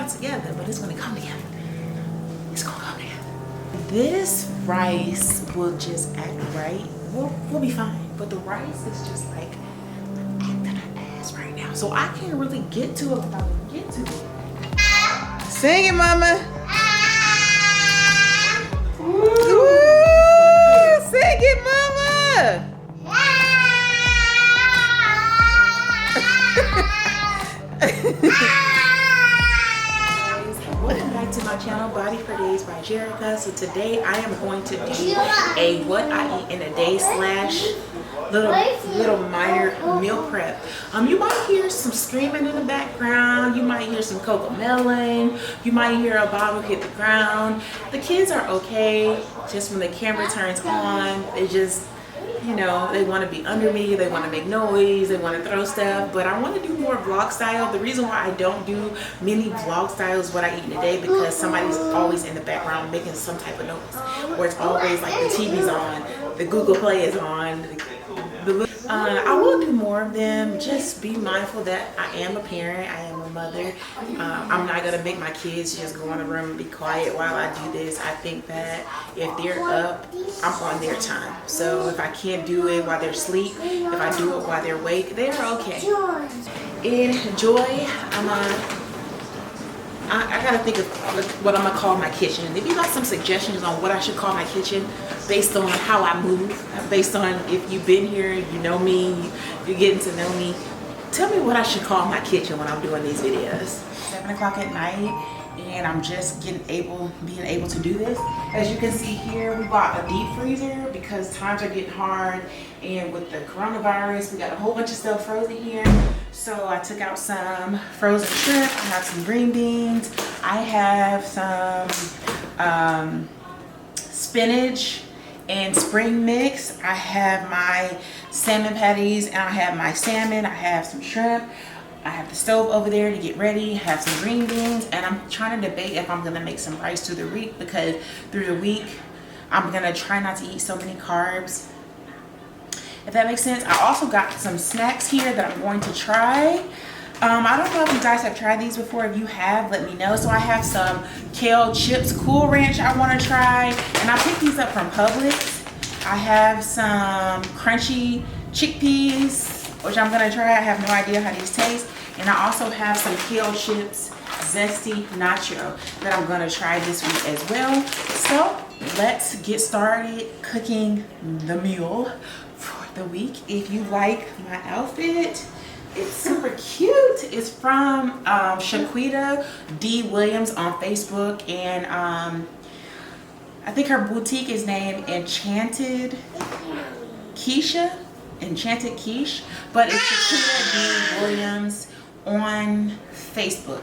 got it together, but it's gonna come together. It's gonna come together. This rice will just act right. We'll be fine. But the rice is just like acting an ass right now. So I can't really get to it without get to it. Sing it, mama. Ooh, sing it, mama. Welcome back to my channel, Body for Days by Jerica. So today I am going to do a what I eat in a day slash little minor meal prep. You might hear some screaming in the background. You might hear some cocomelon. You might hear a bottle hit the ground. The kids are okay. Just when the camera turns on, they just, you know, they want to be under me, they want to make noise, they want to throw stuff, but I want to do more vlog style. The reason why I don't do many vlog styles what I eat in a day, because somebody's always in the background making some type of noise, or it's always like the TV's on, the Google Play is on. I will do more of them. Just be mindful that I am a parent, I am a mother. I'm not gonna make my kids just go in the room and be quiet while I do this. I think that if they're up, I'm on their time. So if I can't do it while they're asleep, if I do it while they're awake, they're okay. Enjoy. I gotta think of what I'm gonna call my kitchen. And if you got some suggestions on what I should call my kitchen based on how I move, based on if you've been here, you know me, you're getting to know me, tell me what I should call my kitchen when I'm doing these videos. 7 o'clock at night, and I'm just being able to do this. As you can see here, we bought a deep freezer because times are getting hard, and with the coronavirus, we got a whole bunch of stuff frozen here. So I took out some frozen shrimp, I have some green beans, I have some spinach and spring mix, I have my salmon patties, and I have my salmon, I have some shrimp, I have the stove over there to get ready, I have some green beans, and I'm trying to debate if I'm gonna make some rice through the week, because through the week I'm gonna try not to eat so many carbs, if that makes sense. I also got some snacks here that I'm going to try. I don't know if you guys have tried these before. If you have, let me know. So I have some kale chips Cool Ranch I want to try, and I picked these up from Publix. I have some crunchy chickpeas, which I'm going to try. I have no idea how these taste. And I also have some kale chips zesty nacho that I'm going to try this week as well. So let's get started cooking the meal for the week. If you like my outfit, it's super cute. It's from Shaquita D. Williams on Facebook, and I think her boutique is named Enchanted Quiche, but it's Shaquita D. Williams on Facebook.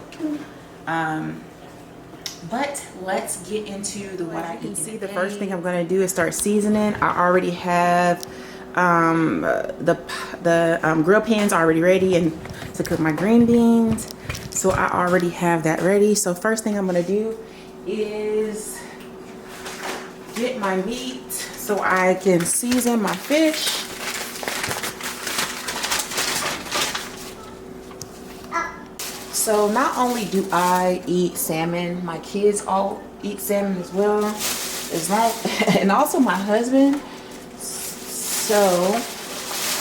But let's get into the what I can see. The first thing I'm going to do is start seasoning. I already have the grill pan's already ready and to cook my green beans, so I already have that ready. So first thing I'm going to do is get my meat so I can season my fish. So not only do I eat salmon, my kids all eat salmon as well, and also my husband. So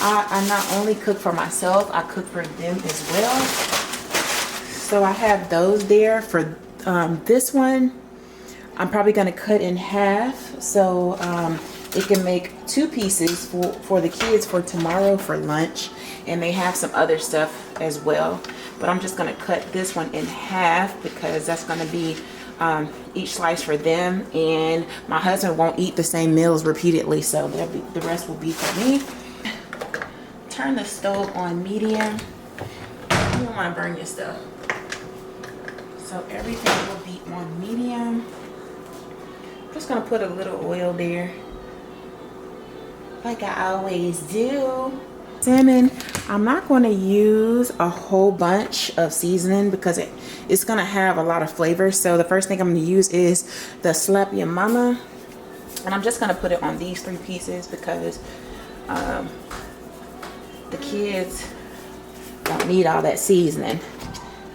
I not only cook for myself, I cook for them as well. So I have those there. For this one, I'm probably going to cut in half, so it can make 2 pieces for the kids for tomorrow for lunch, and they have some other stuff as well. But I'm just going to cut this one in half because that's going to be each slice for them, and my husband won't eat the same meals repeatedly, so the rest will be for me. Turn the stove on medium. You don't want to burn your stuff, so everything will be on medium. I'm just gonna put a little oil there like I always do. Salmon, I'm not going to use a whole bunch of seasoning because it's going to have a lot of flavor. So the first thing I'm going to use is the Slap Your Mama, and I'm just going to put it on these 3 pieces because the kids don't need all that seasoning.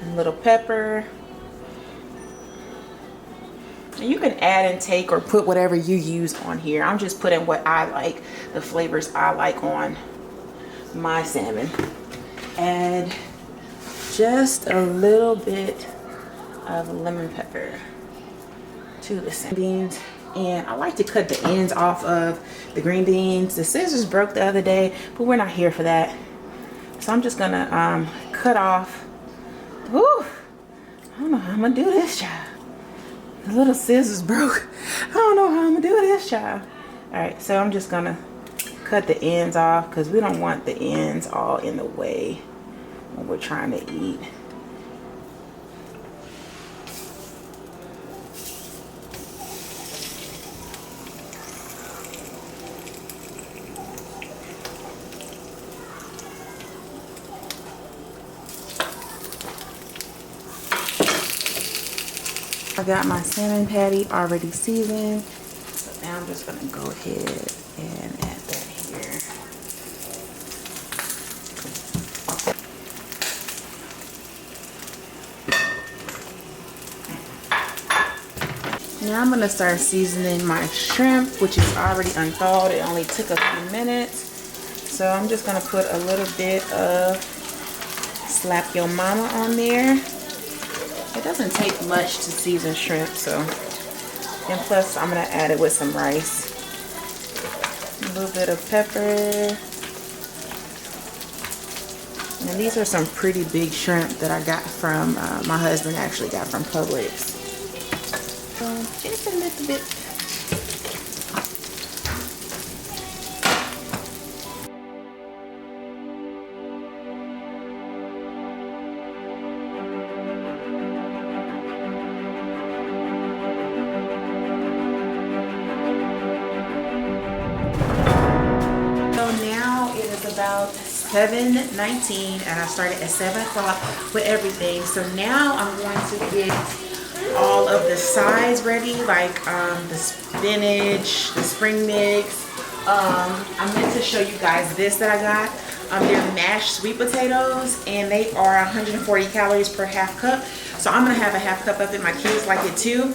And a little pepper, And you can add and take or put whatever you use on here. I'm just putting what I like, the flavors I like on my salmon. Add just a little bit of lemon pepper to the salmon beans. And I like to cut the ends off of the green beans. The scissors broke the other day, but we're not here for that. So I'm just gonna cut off. Woo! I don't know how I'm gonna do this, child. The little scissors broke. I don't know how I'm gonna do this, child. All right, so I'm just gonna cut the ends off because we don't want the ends all in the way when we're trying to eat. I got my salmon patty already seasoned, so now I'm just gonna go ahead and add that here. Now I'm gonna start seasoning my shrimp, which is already unthawed. It only took a few minutes. So I'm just gonna put a little bit of Slap Your Mama on there. It doesn't take much to season shrimp, so. And plus I'm gonna add it with some rice. A little bit of pepper. And these are some pretty big shrimp that I got from, my husband actually got from Publix. Just a little bit. About 7:19 and I started at 7 o'clock with everything. So now I'm going to get all of the sides ready, like the spinach, the spring mix. I meant to show you guys this that I got. They're mashed sweet potatoes and they are 140 calories per half cup. So I'm gonna have a half cup of it. My kids like it too.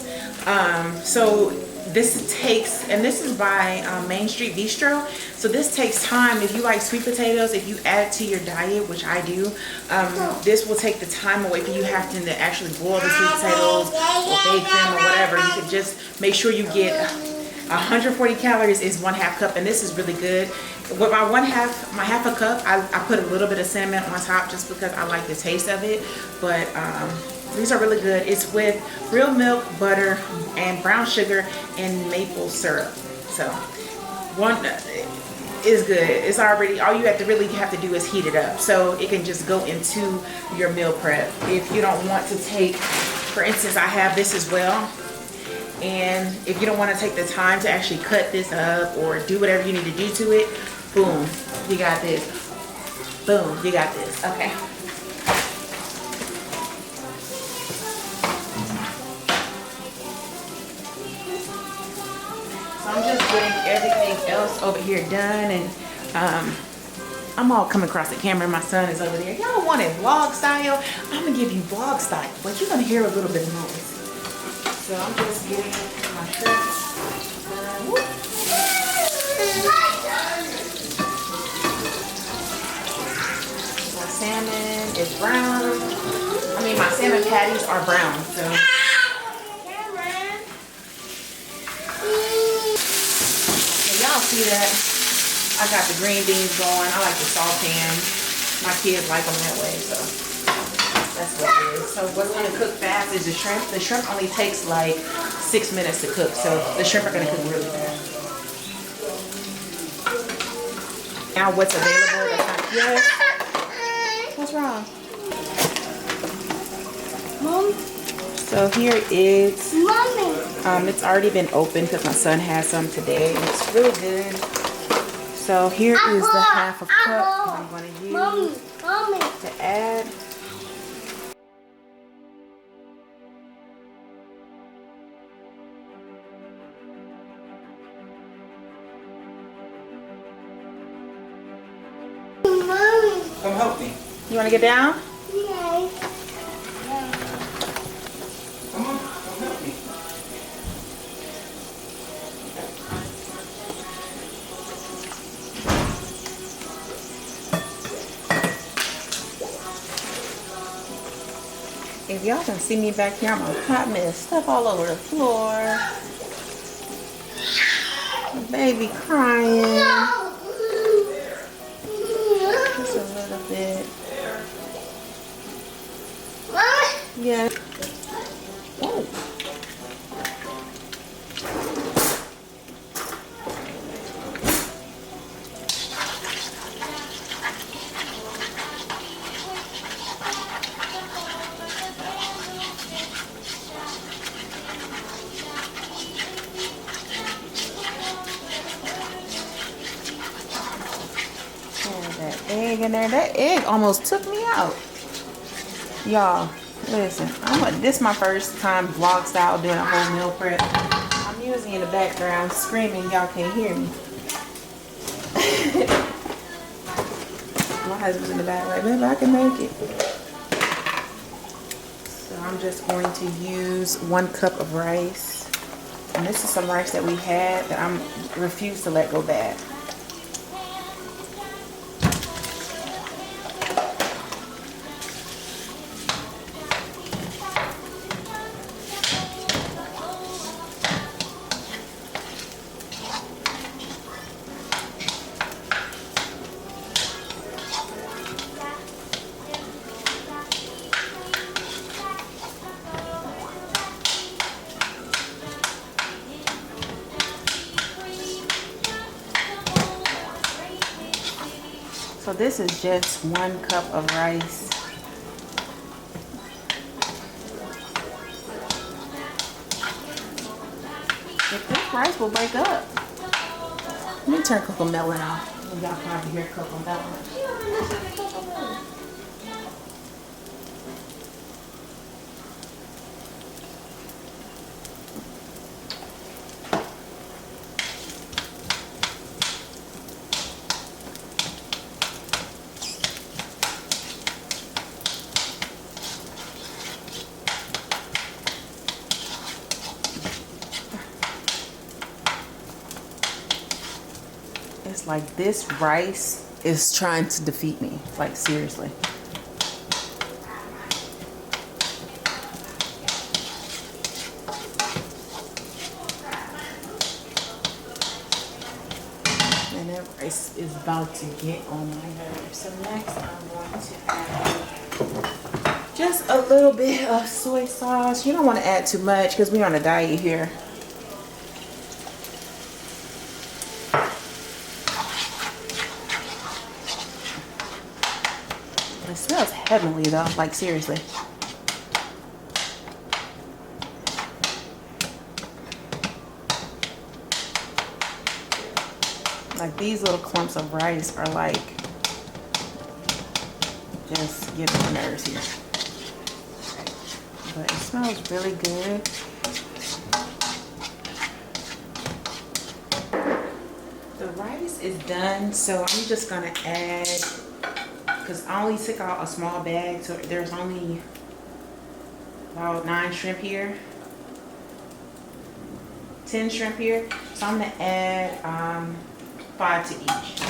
So this takes, and this is by Main Street Bistro. So this takes time. If you like sweet potatoes, if you add it to your diet, which I do, this will take the time away from you having to actually boil the sweet potatoes or bake them or whatever. You can just make sure you get 140 calories is 1/2 cup, and this is really good. With my half a cup, I put a little bit of cinnamon on top just because I like the taste of it. But these are really good. It's with real milk, butter, and brown sugar and maple syrup. So one is good. It's already, all you have to do is heat it up. So it can just go into your meal prep. If you don't want to take, for instance, I have this as well. And if you don't want to take the time to actually cut this up or do whatever you need to do to it, boom, you got this. Boom, you got this. Okay. So I'm just getting everything else over here done, and I'm all coming across the camera. My son is over there. Y'all want it vlog style? I'm gonna give you vlog style, but you're gonna hear a little bit of noise. So I'm just getting my shrimp done. My salmon is brown. I mean, my salmon patties are brown. So y'all see that? I got the green beans going. I like the sauteing. My kids like them that way, so that's what it is. So what's going to cook fast is the shrimp. The shrimp only takes like 6 minutes to cook, so the shrimp are going to cook really fast. Now what's available? That's not, yes. What's wrong? Mom? So here is, it's already been opened because my son has some today. It's really good. So here is the half a cup I'm going to use to add. Come help me. You want to get down? Yeah. Come on, come help me. If y'all can see me back here, I'm a hot mess. Stuff all over the floor. The baby crying. Just a little bit. Yeah. Oh. That egg in there. That egg almost took me out. Y'all, listen. This is my first time vlog style doing a whole meal prep. I'm usually in the background screaming. Y'all can't hear me. My husband's in the back like, baby, I can make it. So I'm just going to use 1 cup of rice. And this is some rice that we had that I refuse to let go bad. So this is just 1 cup of rice. If this rice will break up. Let me turn Coco Melon off. Y'all probably hear Coco Melon. It's like this rice is trying to defeat me. Like, seriously. And that rice is about to get on my nerves. So next I'm going to add just a little bit of soy sauce. You don't want to add too much because we're on a diet here. It smells heavenly though, like seriously. Like these little clumps of rice are like just getting on my nerves here. But it smells really good. The rice is done, so I'm just gonna add, because I only took out a small bag, so there's only about 9 shrimp here, 10 shrimp here. So I'm gonna add 5 to each.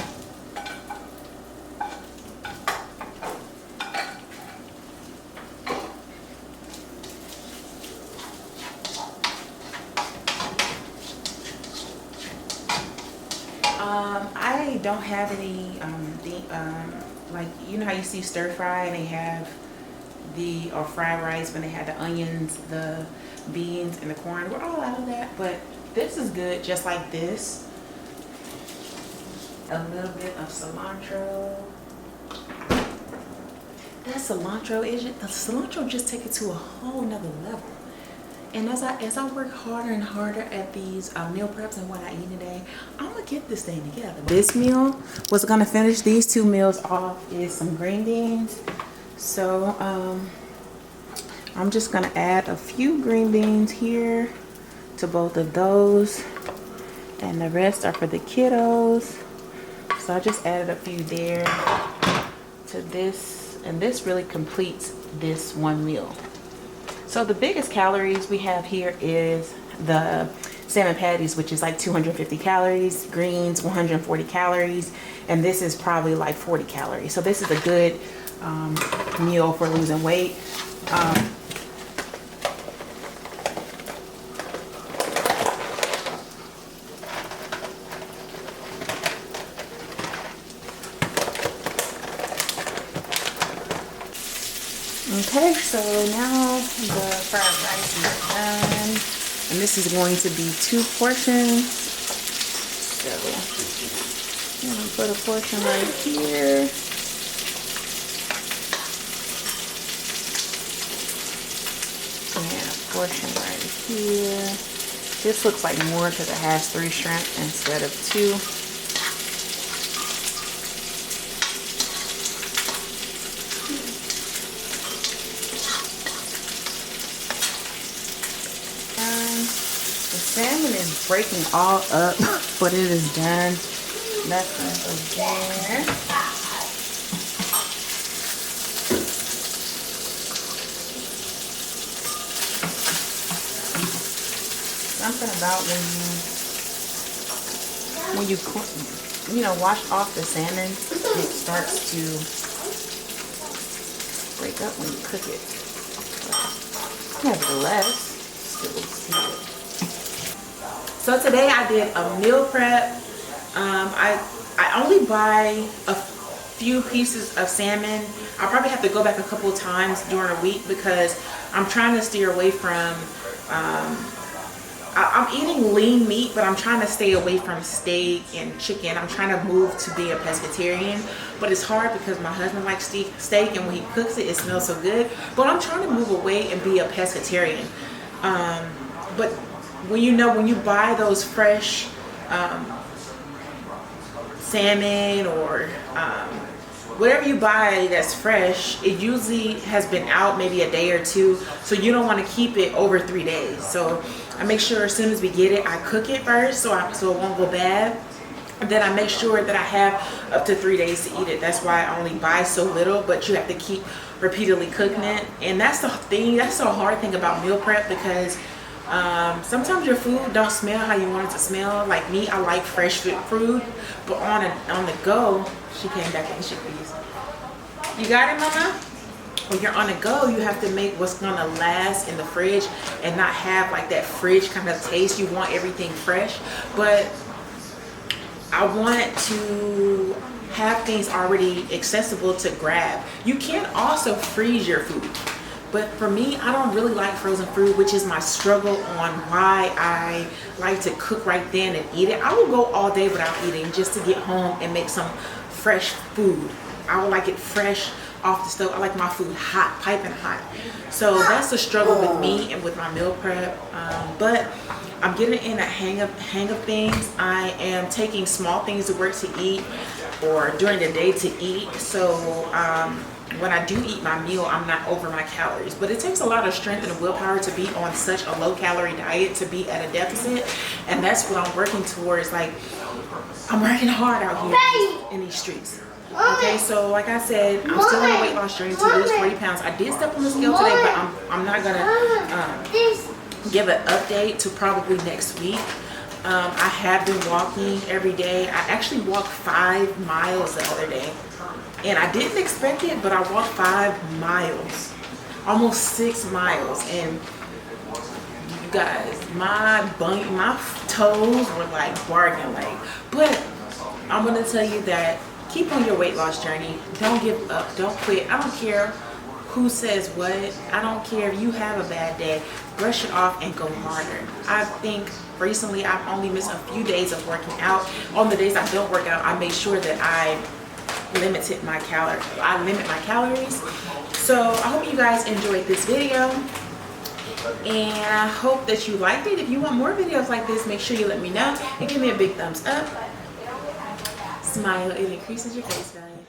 I don't have any like, you know how you see stir fry and they have the, or fried rice when they have the onions, the beans, and the corn. We're all out of that, but this is good just like this. A little bit of cilantro. That cilantro, the cilantro just take it to a whole nother level. And as I work harder and harder at these meal preps and what I eat today, I'm gonna get this thing together. This meal, what's gonna finish these 2 meals off is some green beans. So I'm just gonna add a few green beans here to both of those, and the rest are for the kiddos. So I just added a few there to this, and this really completes this one meal. So the biggest calories we have here is the salmon patties, which is like 250 calories, greens 140 calories, and this is probably like 40 calories. So this is a good meal for losing weight. Okay, so now the fried rice is done. And this is going to be 2 portions. So I'm gonna put a portion right here. And a portion right here. This looks like more because it has 3 shrimp instead of 2. The salmon is breaking all up, but it is done. Nothing again. Something about when you wash off the salmon, it starts to break up when you cook it. Nevertheless, still seared. So today I did a meal prep. I only buy a few pieces of salmon. I'll probably have to go back a couple times during a week because I'm trying to steer away from I'm eating lean meat, but I'm trying to stay away from steak and chicken. I'm trying to move to be a pescatarian, but it's hard because my husband likes steak, and when he cooks it, it smells so good. But I'm trying to move away and be a pescatarian. But when you buy those fresh salmon or whatever you buy that's fresh, it usually has been out maybe a day or 2, so you don't want to keep it over 3 days. So I make sure as soon as we get it, I cook it first so it won't go bad. And then I make sure that I have up to 3 days to eat it. That's why I only buy so little, but you have to keep repeatedly cooking it. And that's the thing, that's the hard thing about meal prep, because sometimes your food don't smell how you want it to smell. Like me, I like fresh food, but on the go, she came back with the chickpeas. You got it, Mama? When you're on the go, you have to make what's gonna last in the fridge and not have like that fridge kind of taste. You want everything fresh, but I want to have things already accessible to grab. You can also freeze your food. But for me, I don't really like frozen food, which is my struggle on why I like to cook right then and eat it. I will go all day without eating just to get home and make some fresh food. I would like it fresh off the stove. I like my food hot, piping hot. So that's the struggle with me and with my meal prep. But I'm getting in a hang of things. I am taking small things to work to eat or during the day to eat. So when I do eat my meal, I'm not over my calories. But it takes a lot of strength and willpower to be on such a low calorie diet, to be at a deficit. And that's what I'm working towards. Like, I'm working hard out here in these streets. Okay, so like I said, I'm still on a weight loss journey to lose 40 pounds. I did step on the scale today, but I'm not gonna give an update to probably next week. I have been walking every day. I actually walked 5 miles the other day. And I didn't expect it, but I walked 5 miles, almost 6 miles. And you guys, my toes were like barking, but I'm gonna tell you that keep on your weight loss journey. Don't give up, don't quit. I don't care who says what. I don't care if you have a bad day. Brush it off and go harder. I think recently I've only missed a few days of working out. On the days I don't work out, I make sure that I limit my calories. So I hope you guys enjoyed this video, and I hope that you liked it. If you want more videos like this, make sure you let me know and give me a big thumbs up. Smile, it increases your face value.